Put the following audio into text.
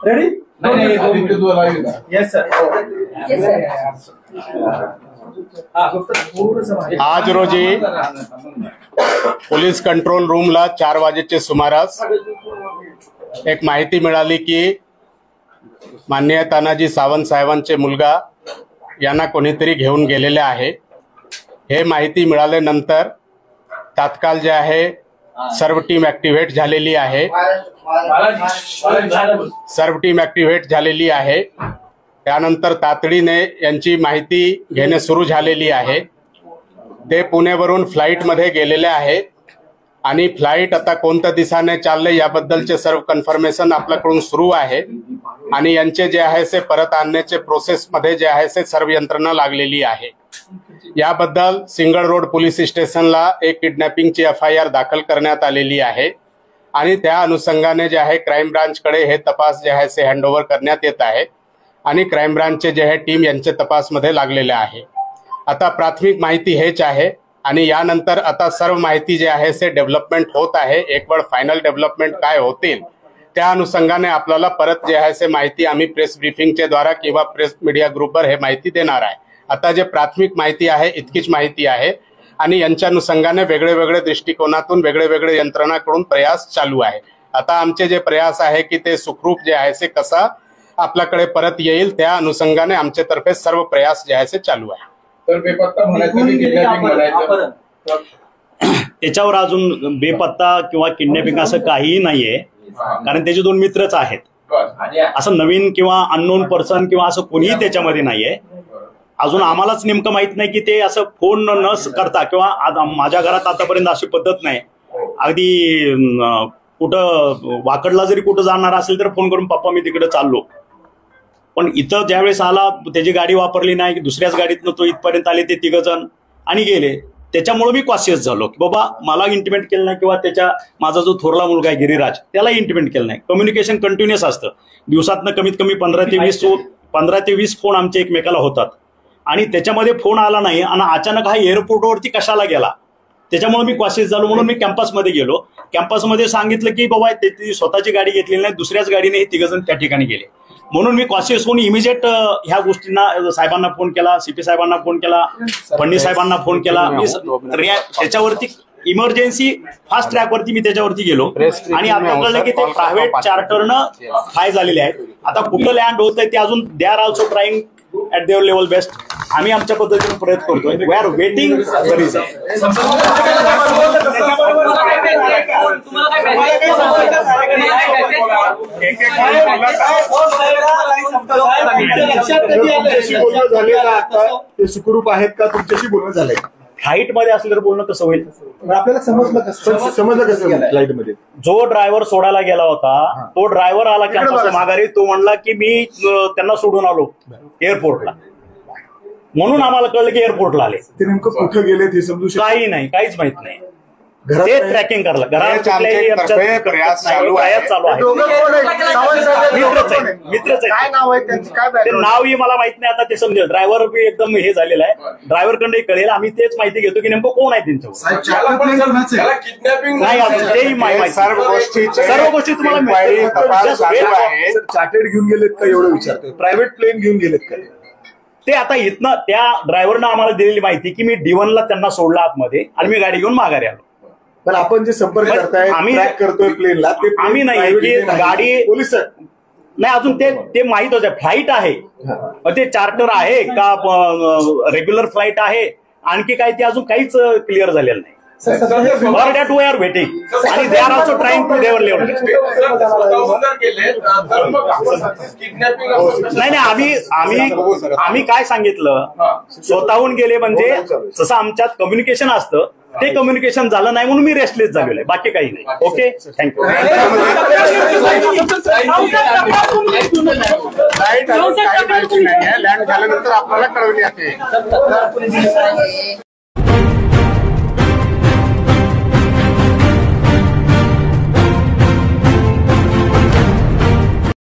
Ready? आज रोजी police control रूमला 4 वाजेच्या सुमारास एक माहिती मिळाली की माननीय तानाजी सावंत साहेबांचे मुलगा यांना कोणीतरी घेऊन गेलेले आहे। हे माहिती मिळाल्यानंतर तात्काळ जे आहे सर्व टीम ऍक्टिव्हेट झालेली आहे। त्यानंतर तातडीने यांची माहिती घेणे सुरू झालेली आहे। ते पुणेवरून फ्लाइट मध्ये गेलेले आहे आणि फ्लाइट आता कोणत्या दिशेने चालले याबद्दलचे सर्व कन्फर्मेशन आपल्याकडून सुरू आहे आणि यांचे जे आहे ते परत आणण्याचे प्रोसेस मध्ये जे आहे ते सर्व यंत्रणा लागलेली आहे। याबद्दल सिंगल रोड पोलीस स्टेशनला एक किडनॅपिंगची FIR दाखल करण्यात आलेली आहे आणि त्या अनुषंगाने जे आहे क्राइम ब्रांचकडे हे तपास जे आहे ते हँडओव्हर करण्यात येत आहे आणि क्राइम ब्रांचचे जे आहे टीम यांचे तपासमध्ये लागलेले आहे। आता प्राथमिक माहिती हेच आहे आणि यानंतर आता सर्व माहिती जे आहे ते डेव्हलपमेंट होत आहे। एक वेळ फायनल डेव्हलपमेंट काय होतील त्या अनुषंगाने आपल्याला परत जे आहे ते माहिती आम्ही प्रेस ब्रीफिंगच्या द्वारा किंवा प्रेस मीडिया ग्रुपवर हे माहिती देणार आहे। आता जे प्राथमिक माहिती आहे इतकीच माहिती आहे आणि यांच्या अनुषंगाने वेगळे वेगळे दृष्टिकोनातून वेगळे वेगळे यंत्रणाकडून प्रयास चालू आहे। आता आमचे जे प्रयास आहे की ते सुखरूप जे आहे ते कसा आपल्याकडे परत येईल त्या अनुषंगाने आमच्या तर्फे सर्व प्रयास जे आहे ते चालू आहे। त्याच्यावर अजून बेपत्ता किंवा किडनॅपिंग असं काहीही नाहीये, कारण त्याचे 2 मित्रच आहेत। असं नवीन किंवा अननोन पर्सन किंवा असं कोणीही त्याच्यामध्ये नाहीये। अजून आम्हालाच नेमकं माहित नाही की ते असं फोन न करता किंवा माझ्या घरात आतापर्यंत अशी पद्धत नाही। अगदी कुठं वाकडला जरी कुठं जाणार असेल तर फोन करून पप्पा मी तिकडे चाललो, पण इथं ज्यावेळेस आला त्याची गाडी वापरली नाही की दुसऱ्याच गाडीतनं तो इथपर्यंत आले ते 3 जण आणि गेले। त्याच्यामुळे मी कॉशियस झालो की बाबा मला इंटिमेट केलं नाही किंवा माझा जो थोरला मुलगा आहे गिरिराज त्याला इंटिमेट केलं नाही। कम्युनिकेशन कंटिन्युअस असतं, दिवसातनं कमीत कमी 15 ते 20 फोन आमचे एकमेकाला होतात आणि त्याच्यामध्ये फोन आला नाही आणि अचानक हा एअरपोर्टवरती कशाला गेला त्याच्यामुळे मी कॉशियस झालो। म्हणून मी कॅम्पसमध्ये गेलो, कॅम्पसमध्ये सांगितलं की बाबा त्याची स्वतःची गाडी घेतलेली नाही, दुसऱ्याच गाडीने हे 3 जण त्या ठिकाणी गेले। म्हणून मी कॉशियस होऊन इमिजिएट ह्या गोष्टींना साहेबांना फोन केला, CP साहेबांना फोन केला, फडणवीस साहेबांना फोन केला। त्याच्यावरती इमर्जन्सी फास्ट ट्रॅकवरती मी त्याच्यावरती गेलो आणि आता कळलं की ते प्रायव्हेट चार्टरनं हाय झालेले आहेत। आता कुठं लँड होत आहे ते अजून they are also trying at their level best. आम्ही आमच्या पद्धतीने प्रयत्न करतोय। We are waiting the result. सुखरूप आहेत का? तुमच्याशी बोलणं झालंय? फ्लाईट मध्ये असल्यावर बोलणं कसं होईल? आपल्याला समजलं कसं फ्लाईट मध्ये? जो ड्रायव्हर सोडायला गेला होता तो ड्रायव्हर आला कॅम्पस माघारी, तो म्हणला की मी त्यांना सोडून आलो एअरपोर्टला, म्हणून आम्हाला कळलं की एअरपोर्टला आले। ते नेमकं कुठे गेले ते समजू शकतो? काही नाही, काहीच माहित नाही। ते ट्रॅकिंग करलं, घरात प्रयास चालू आहे। मित्रच आहे, ते नावही मला माहित नाही। आता ते समजेल, ड्रायव्हर बी एकदम हे झालेला आहे, ड्रायव्हर कडे कळेल। आम्ही तेच माहिती घेतो की नेमकं कोण आहे त्यांच्यावर। नाही तेही माहिती, सर्व गोष्टी तुम्हाला चार्टर्ड घेऊन गेलेत का एवढं विचारतो? प्रायव्हेट प्लेन घेऊन गेलेत का ते? आता इथनं त्या ड्रायव्हरनं आम्हाला दिलेली माहिती की मी D1ला त्यांना सोडला आतमध्ये आणि मी गाडी घेऊन माघारी आलो। पण आपण जे संपर्क करताय, आम्ही करतोय प्लेनला, ते आम्ही नाही की गाडी पोलीस नाही अजून ते माहित होतं फ्लाईट आहे, ते चार्टर आहे का रेग्युलर फ्लाईट आहे आणखी काय ते अजून काहीच क्लिअर झालेलं नाही। For that we are waiting आणि they are also trying to their level. नाही आम्ही काय सांगितलं, स्वतःहून गेले म्हणजे जसं आमच्यात कम्युनिकेशन असतं ते कम्युनिकेशन झालं नाही म्हणून मी रेस्टलेस झालेलो आहे, बाकी काही नाही। Okay, thank you. लँड झाल्यानंतर आपल्याला कळवली आहे।